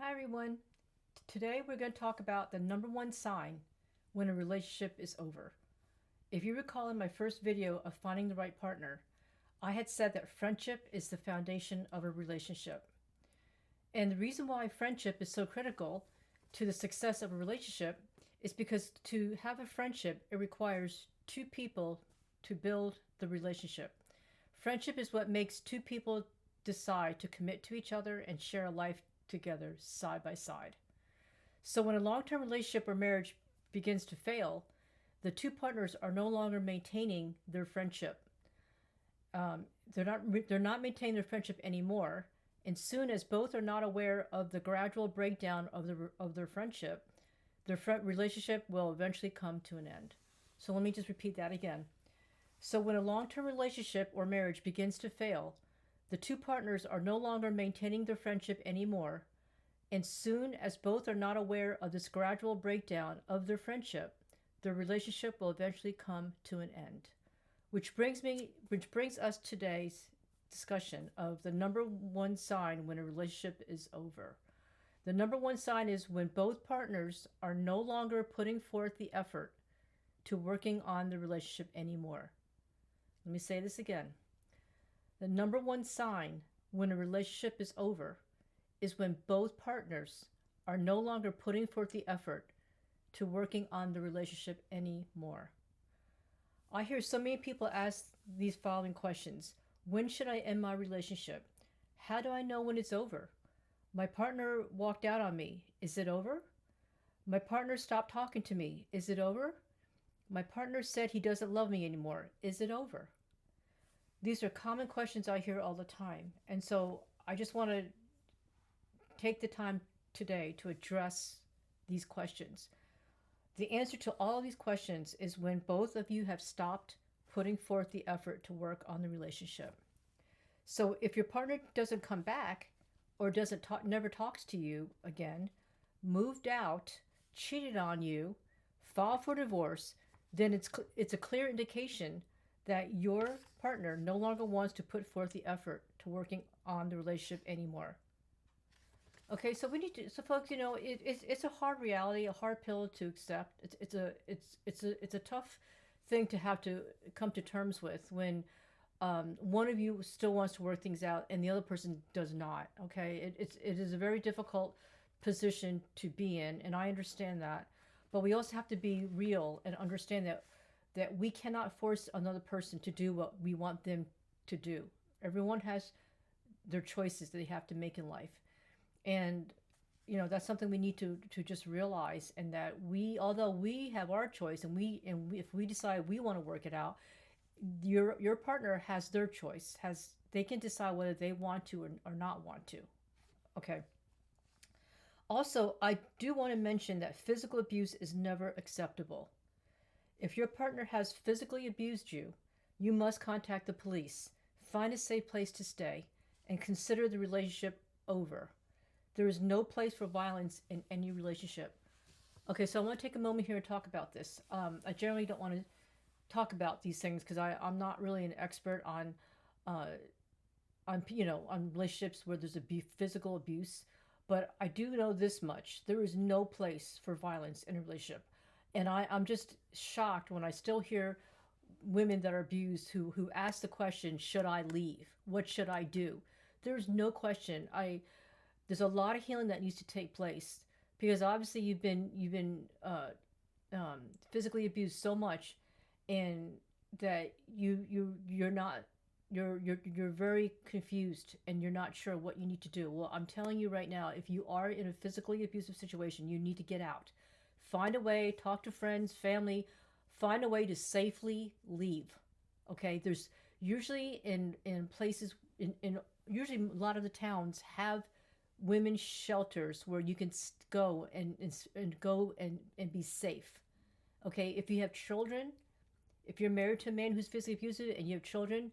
Hi everyone. Today we're going to talk about the number one sign when a relationship is over. If you recall in my first video of finding the right partner, I had said that friendship is the foundation of a relationship. And the reason why friendship is so critical to the success of a relationship is because to have a friendship, it requires two people to build the relationship. Friendship is what makes two people decide to commit to each other and share a life together side by side. So when a long-term relationship or marriage begins to fail, the two partners are no longer maintaining their friendship. Um, they're not maintaining their friendship anymore. And soon as both are not aware of the gradual breakdown of their friendship, their relationship will eventually come to an end. So let me just repeat that again. So when a long-term relationship or marriage begins to fail, the two partners are no longer maintaining their friendship anymore, and soon as both are not aware of this gradual breakdown of their friendship, their relationship will eventually come to an end. Which brings us to today's discussion of the number one sign when a relationship is over. The number one sign is when both partners are no longer putting forth the effort to working on the relationship anymore. Let me say this again. The number one sign when a relationship is over is when both partners are no longer putting forth the effort to working on the relationship anymore. I hear so many people ask these following questions. When should I end my relationship? How do I know when it's over? My partner walked out on me. Is it over? My partner stopped talking to me. Is it over? My partner said he doesn't love me anymore. Is it over? These are common questions I hear all the time. And so I just want to take the time today to address these questions. The answer to all of these questions is when both of you have stopped putting forth the effort to work on the relationship. So if your partner doesn't come back or doesn't talk, never talks to you again, moved out, cheated on you, filed for divorce, then it's a clear indication that your partner no longer wants to put forth the effort to working on the relationship anymore. Okay, so we need to. So, folks, it's a hard reality, a hard pill to accept. It's a tough thing to have to come to terms with when one of you still wants to work things out and the other person does not. Okay, it is a very difficult position to be in, and I understand that. But we also have to be real and understand that we cannot force another person to do what we want them to do. Everyone has their choices that they have to make in life. And that's something we need to just realize, and that although we have our choice, and if we decide we want to work it out, your partner has their choice. They can decide whether they want to or not want to. Okay. Also, I do want to mention that physical abuse is never acceptable. If your partner has physically abused you, you must contact the police, find a safe place to stay, and consider the relationship over. There is no place for violence in any relationship. Okay, so I want to take a moment here and talk about this. I generally don't want to talk about these things because I'm not really an expert on relationships where there's physical abuse, but I do know this much: there is no place for violence in a relationship, and I'm just shocked when I still hear women that are abused who ask the question, should I leave? What should I do? There's no question. There's a lot of healing that needs to take place because obviously physically abused so much, and that you're very confused and you're not sure what you need to do. Well, I'm telling you right now, if you are in a physically abusive situation, you need to get out. Find a way, talk to friends, family, find a way to safely leave. Okay, there's usually in places in usually a lot of the towns have women's shelters where you can go and go and be safe. Okay, if you have children, if you're married to a man who's physically abusive and you have children,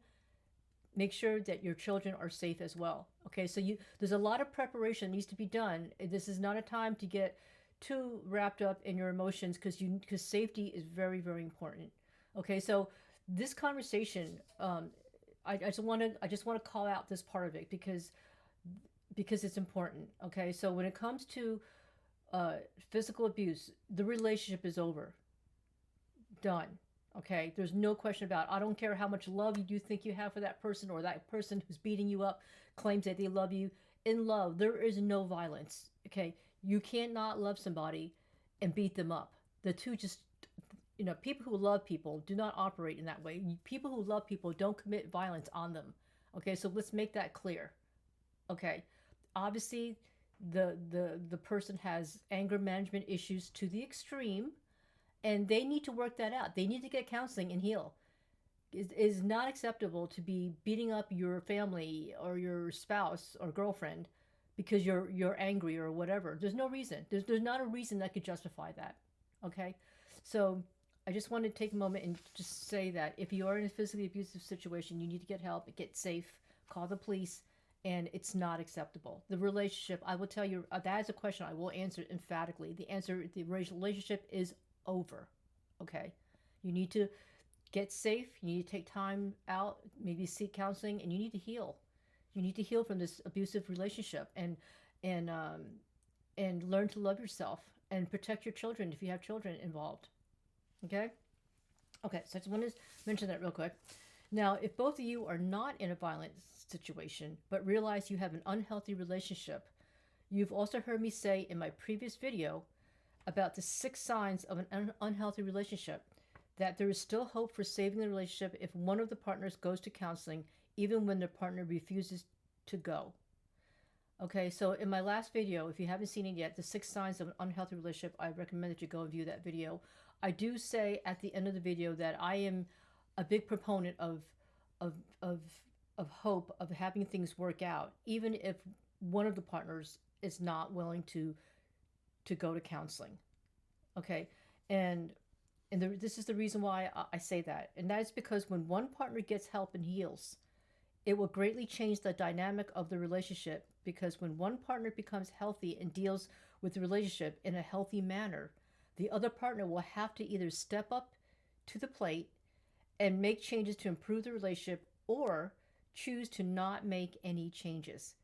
make sure that your children are safe as well. Okay, so there's a lot of preparation that needs to be done. This is not a time to get too wrapped up in your emotions because safety is very, very important. Okay, so this conversation, I just want to call out this part of it because because it's important. Okay, so when it comes to physical abuse, the relationship is over, done. Okay, there's no question about it. I don't care how much love you do think you have for that person, or that person who's beating you up claims that they love you. In love, there is no violence. Okay, you cannot love somebody and beat them up. The two just, people who love people do not operate in that way. People who love people don't commit violence on them. Okay, so let's make that clear. Okay, obviously, the person has anger management issues to the extreme, and they need to work that out. They need to get counseling and heal. It is not acceptable to be beating up your family or your spouse or girlfriend because you're angry or whatever. There's no reason. There's not a reason that could justify that. Okay, so I just want to take a moment and just say that if you are in a physically abusive situation, you need to get help, get safe, call the police, and it's not acceptable. The relationship, I will tell you, that is a question I will answer emphatically. The relationship is over. Okay, you need to get safe. You need to take time out, maybe seek counseling, and you need to heal. You need to heal from this abusive relationship, and and learn to love yourself and protect your children if you have children involved. Okay. Okay, so I just want to mention that real quick. Now, if both of you are not in a violent situation but realize you have an unhealthy relationship, you've also heard me say in my previous video about the 6 signs of an unhealthy relationship that there is still hope for saving the relationship if one of the partners goes to counseling, even when their partner refuses to go. Okay, so in my last video, if you haven't seen it yet, the 6 signs of an unhealthy relationship, I recommend that you go and view that video. I do say at the end of the video that I am a big proponent of of of hope of having things work out, even if one of the partners is not willing to go to counseling. Okay, and this is the reason why I say that, and that is because when one partner gets help and heals, it will greatly change the dynamic of the relationship, because when one partner becomes healthy and deals with the relationship in a healthy manner, the other partner will have to either step up to the plate and make changes to improve the relationship, or choose to not make any changes.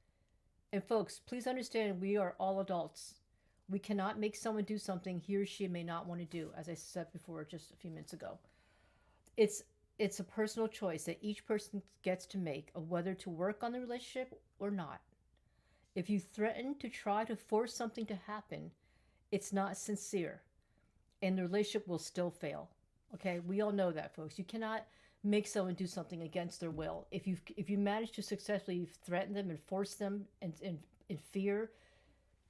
And folks, please understand, we are all adults. We cannot make someone do something he or she may not want to do, as I said before just a few minutes ago. It's a personal choice that each person gets to make of whether to work on the relationship or not. If you threaten to try to force something to happen, it's not sincere, and the relationship will still fail. Okay, we all know that, folks. You cannot make someone do something against their will. If you manage to successfully threaten them and force them and in fear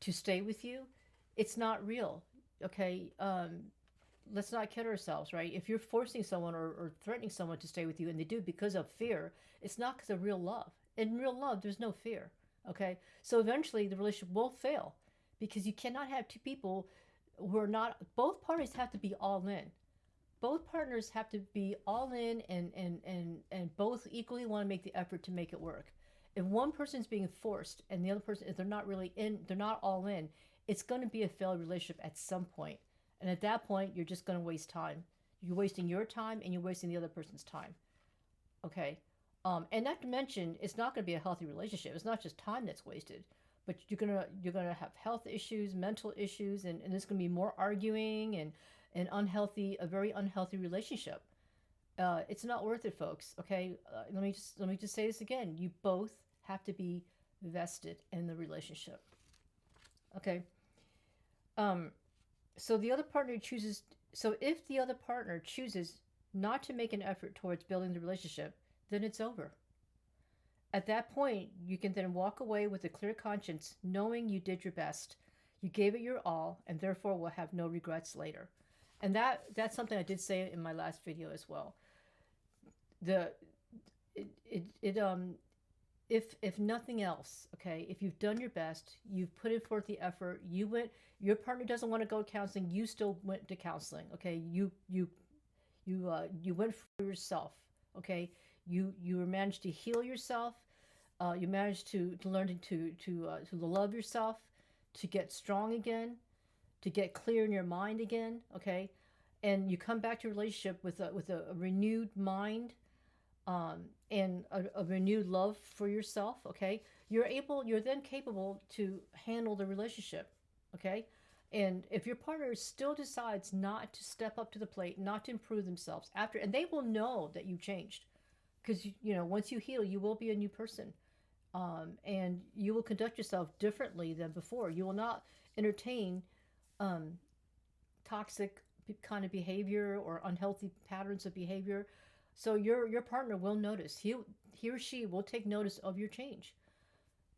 to stay with you, it's not real. Okay, let's not kid ourselves, right? If you're forcing someone or threatening someone to stay with you and they do because of fear, it's not because of real love. In real love, there's no fear. Okay, so eventually the relationship will fail, because you cannot have two people who are not, both parties have to be all in. Both partners have to be all in, and both equally want to make the effort to make it work. If one person's being forced and the other person, if they're not really in, they're not all in, it's going to be a failed relationship at some point. And at that point, you're just going to waste time. You're wasting your time and you're wasting the other person's time. Okay. And not to mention, it's not going to be a healthy relationship. It's not just time that's wasted, but you're gonna have health issues, mental issues, and there's going to be more arguing and a very unhealthy relationship. It's not worth it, folks. Okay. Let me just say this again. You both have to be vested in the relationship. Okay. So the other partner chooses. So if the other partner chooses not to make an effort towards building the relationship, then it's over. At that point, you can then walk away with a clear conscience, knowing you did your best, you gave it your all, and therefore will have no regrets later. And that's something I did say in my last video as well. If nothing else, okay, if you've done your best, you've put in forth the effort, your partner doesn't want to go to counseling, you still went to counseling, okay, you went for yourself, okay, you managed to heal yourself, you managed to learn to love yourself, to get strong again, to get clear in your mind again, okay, and you come back to your relationship with a renewed mind, and a renewed love for yourself, okay, you're then capable to handle the relationship, okay? And if your partner still decides not to step up to the plate, not to improve themselves after, and they will know that you changed, because once you heal, you will be a new person, and you will conduct yourself differently than before. You will not entertain um, toxic kind of behavior or unhealthy patterns of behavior. So your partner will notice. He or she will take notice of your change.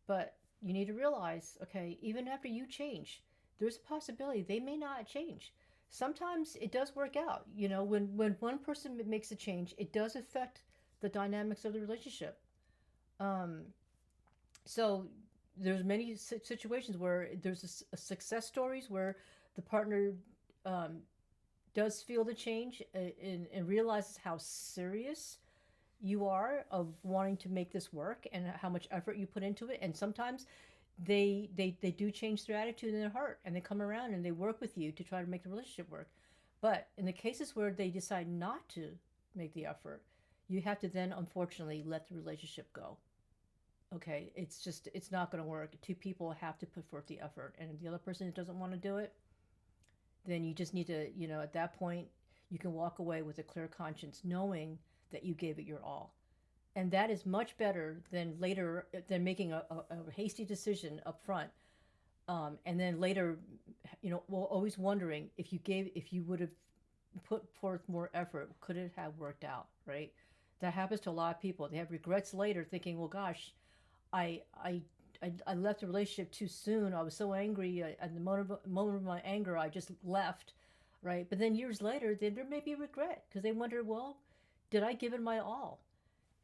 But you need to realize, okay, even after you change, there's a possibility they may not change. Sometimes it does work out. When one person makes a change, it does affect the dynamics of the relationship. Um, so there's many situations where there's success stories where the partner um, does feel the change, and realizes how serious you are of wanting to make this work and how much effort you put into it. And sometimes they do change their attitude in their heart, and they come around and they work with you to try to make the relationship work. But in the cases where they decide not to make the effort, you have to then unfortunately let the relationship go. Okay, it's not going to work. Two people have to put forth the effort, and if the other person doesn't want to do it, then you just need to, at that point, you can walk away with a clear conscience knowing that you gave it your all. And that is much better than later, than making a hasty decision up front. And then later, well, always wondering if you would have put forth more effort, could it have worked out, right? That happens to a lot of people. They have regrets later, thinking, well, gosh, I, I, I left the relationship too soon. I was so angry. At the moment of my anger, I just left, right? But then years later, then there may be regret because they wonder, well, did I give it my all?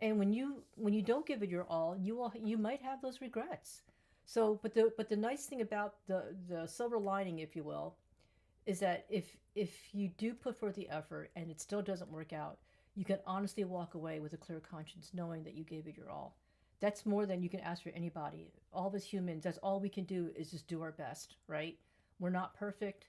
And when you don't give it your all, you might have those regrets. So, but the nice thing about the silver lining, if you will, is that if you do put forth the effort and it still doesn't work out, you can honestly walk away with a clear conscience knowing that you gave it your all. That's more than you can ask for anybody. All of us humans, that's all we can do is just do our best, right? We're not perfect,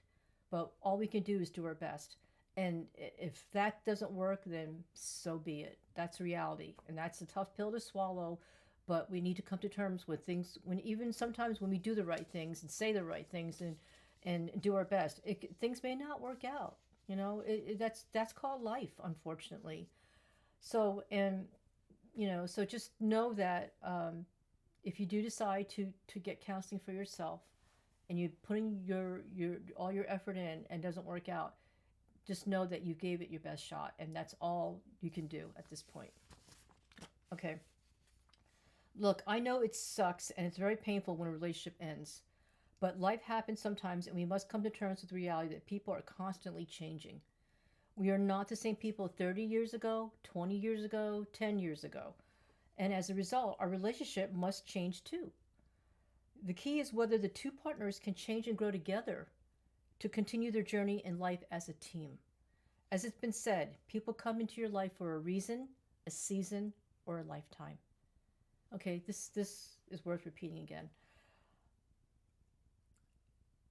but all we can do is do our best. And if that doesn't work, then so be it. That's reality. And that's a tough pill to swallow, but we need to come to terms with things when even sometimes when we do the right things and say the right things and do our best, things may not work out. That's called life, unfortunately. So and so just know that if you do decide to get counseling for yourself, and you're putting your all your effort in and doesn't work out, just know that you gave it your best shot, and that's all you can do at this point. Okay. Look, I know it sucks and it's very painful when a relationship ends, but life happens sometimes, and we must come to terms with the reality that people are constantly changing. We are not the same people 30 years ago, 20 years ago, 10 years ago. And as a result, our relationship must change too. The key is whether the two partners can change and grow together to continue their journey in life as a team. As it's been said, people come into your life for a reason, a season, or a lifetime. Okay, this is worth repeating again.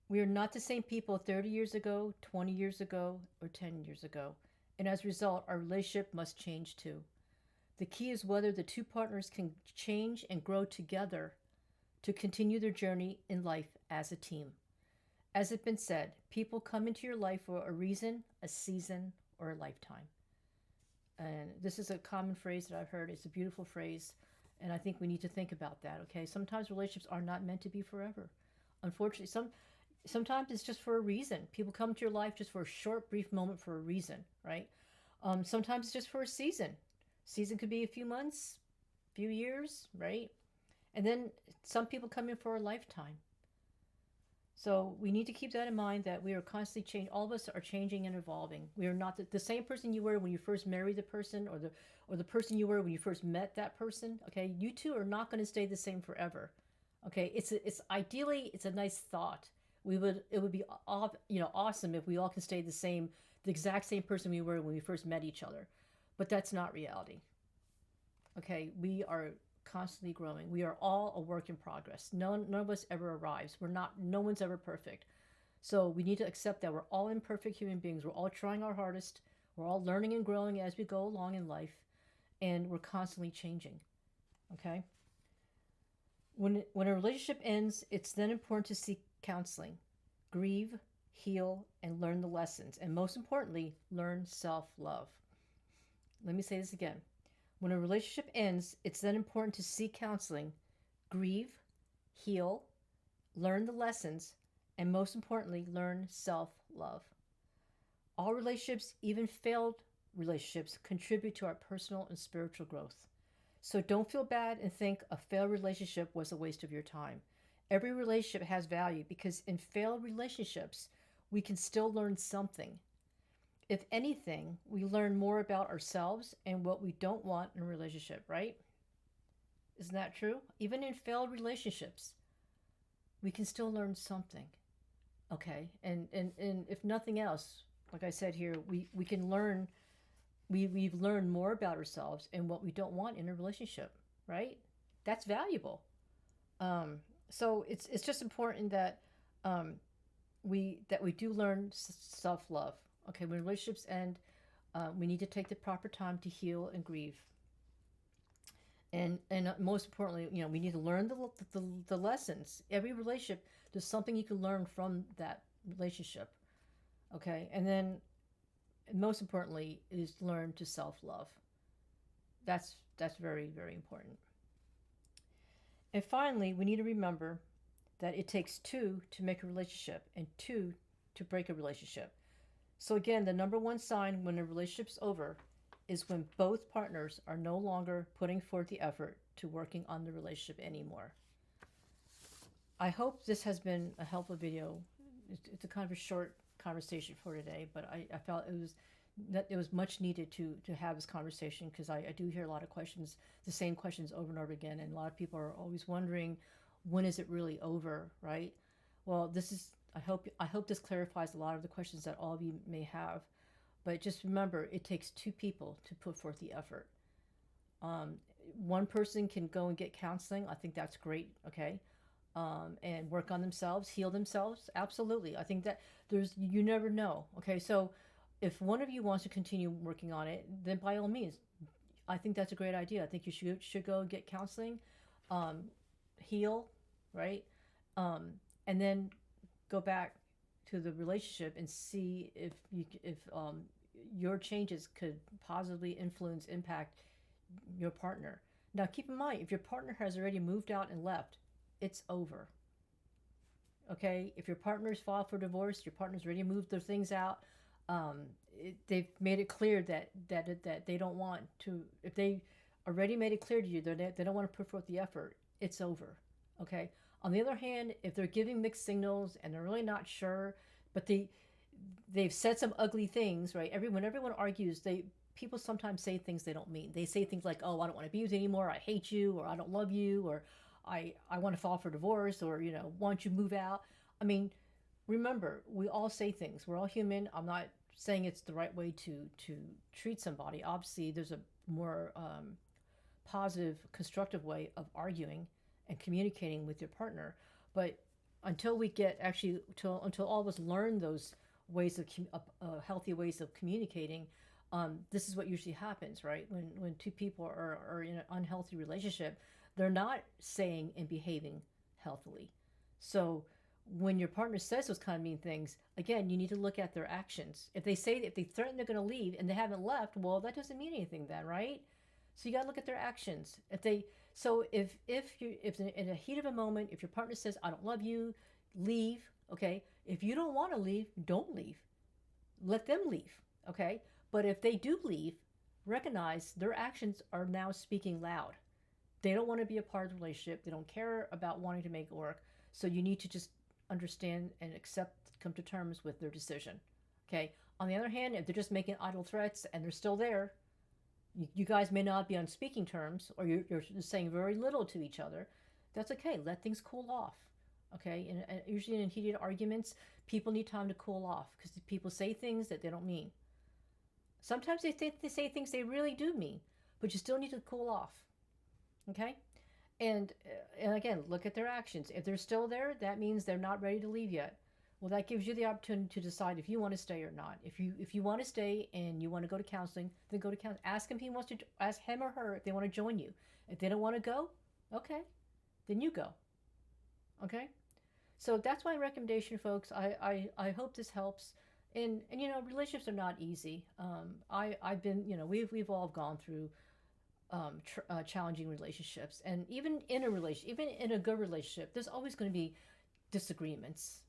We are not the same people 30 years ago, 20 years ago, or 10 years ago. And as a result, our relationship must change too. The key is whether the two partners can change and grow together to continue their journey in life as a team. As it's been said, people come into your life for a reason, a season, or a lifetime. And this is a common phrase that I've heard. It's a beautiful phrase. And I think we need to think about that, okay? Sometimes relationships are not meant to be forever. Unfortunately, sometimes it's just for a reason. People come to your life just for a short, brief moment for a reason, right? Sometimes it's just for a season. Season could be a few months, few years, right? And then some people come in for a lifetime. So we need to keep that in mind, that we are constantly changing. All of us are changing and evolving. We are not the same person you were when you first married the person, or the person you were when you first met that person. Okay, you two are not going to stay the same forever. Okay, it's ideally it's a nice thought. It would be awesome if we all can stay the exact same person we were when we first met each other, but that's not reality. Okay, we are constantly growing. We are all a work in progress. None of us ever arrives. No one's ever perfect. So we need to accept that we're all imperfect human beings. We're all trying our hardest. We're all learning and growing as we go along in life. and we're constantly changing. Okay? When a relationship ends, it's then important to seek counseling, grieve, heal, and learn the lessons. And most importantly, learn self love. Let me say this again. When a relationship ends, it's then important to seek counseling, grieve, heal, learn the lessons, and most importantly, learn self love. All relationships, even failed relationships, contribute to our personal and spiritual growth. So don't feel bad and think a failed relationship was a waste of your time. Every relationship has value because in failed relationships, we can still learn something. If anything, we learn more about ourselves and what we don't want in a relationship, right? Isn't that true? Even in failed relationships, we can still learn something. Okay. And if nothing else, like I said here, we can learn, we've learned more about ourselves and what we don't want in a relationship, right? That's valuable. Um, so it's just important that um, we do learn self love. Okay, when relationships end, we need to take the proper time to heal and grieve. And most importantly, we need to learn the lessons. Every relationship, there's something you can learn from that relationship. Okay, and then most importantly is learn to self love. That's very very important. And finally, we need to remember that it takes two to make a relationship and two to break a relationship. So again, the number one sign when a relationship's over is when both partners are no longer putting forth the effort to working on the relationship anymore. I hope this has been a helpful video. It's a kind of a short conversation for today, but I felt it was much needed to have this conversation because I do hear a lot of questions, the same questions over and over again, and a lot of people are always wondering, when is it really over, right? Well, this is I hope this clarifies a lot of the questions that all of you may have. But just remember, it takes two people to put forth the effort. Um, One person can go and get counseling. I think that's great. Okay, and work on themselves, heal themselves. Absolutely, I think that you never know. Okay, so if one of you wants to continue working on it, then by all means, I think that's a great idea. I think you should go and get counseling, um, heal, right, and then go back to the relationship and see if your changes could positively influence impact your partner. Now keep in mind, if your partner has already moved out and left, it's over. Okay, if your partner's filed for divorce, your partner's already moved their things out. um, they've made it clear that they don't want to. If they already made it clear to you that they don't want to put forth the effort, it's over. Okay. On the other hand, if they're giving mixed signals and they're really not sure, but they've said some ugly things, right? When everyone argues, people sometimes say things they don't mean. They say things like, "Oh, I don't want to be with you anymore. I hate you," or "I don't love you," or "I want to file for divorce," or "Why don't you move out?" I mean, remember, we all say things. We're all human. I'm not saying it's the right way to treat somebody. Obviously, there's a more positive, constructive way of arguing and communicating with your partner. But until we get actually until all of us learn those ways of healthy ways of communicating, this is what usually happens, right? When two people are in an unhealthy relationship, they're not saying and behaving healthily. So when your partner says those kind of mean things, again, you need to look at their actions. If they threaten they're going to leave and they haven't left, well, that doesn't mean anything then, right? So you got to look at their actions. If in a heat of a moment, if your partner says, "I don't love you," leave. Okay. If you don't want to leave, don't leave. Let them leave. Okay. But if they do leave, recognize their actions are now speaking loud. They don't want to be a part of the relationship. They don't care about wanting to make it work. So you need to just understand and accept, come to terms with their decision. Okay. On the other hand, if they're just making idle threats and they're still there, you guys may not be on speaking terms, or you're saying very little to each other. That's okay. Let things cool off. Okay. And usually in heated arguments, people need time to cool off because people say things that they don't mean. Sometimes they say things they really do mean, but you still need to cool off. Okay. And again, look at their actions. If they're still there, that means they're not ready to leave yet. Well, that gives you the opportunity to decide if you want to stay or not. If you want to stay and you want to go to counseling, then go to counseling. Ask him if he wants to. Ask him or her if they want to join you. If they don't want to go, okay, then you go. Okay. So that's my recommendation, folks. I hope this helps. And relationships are not easy. I've been we've all gone through challenging relationships, and even in a relationship, even in a good relationship, there's always going to be disagreements.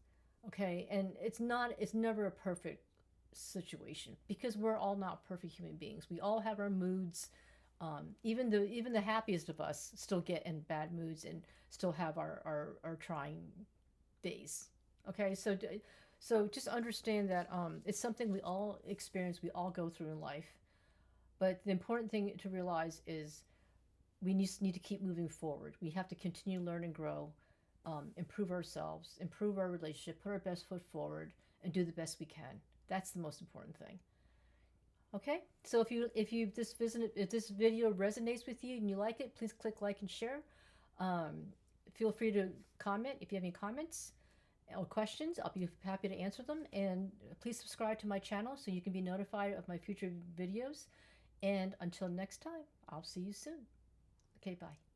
Okay, and it's never a perfect situation because we're all not perfect human beings. We all have our moods. Even the happiest of us still get in bad moods and still have our trying days. Okay, so just understand that it's something we all experience, we all go through in life. But the important thing to realize is we need to keep moving forward. We have to continue to learn and grow, improve ourselves, improve our relationship, put our best foot forward, and do the best we can. That's the most important thing. Okay, so if this video resonates with you and you like it, please click like and share. Um, Feel free to comment if you have any comments or questions. I'll be happy to answer them. And please subscribe to my channel so you can be notified of my future videos. And until next time, I'll see you soon. Okay, bye.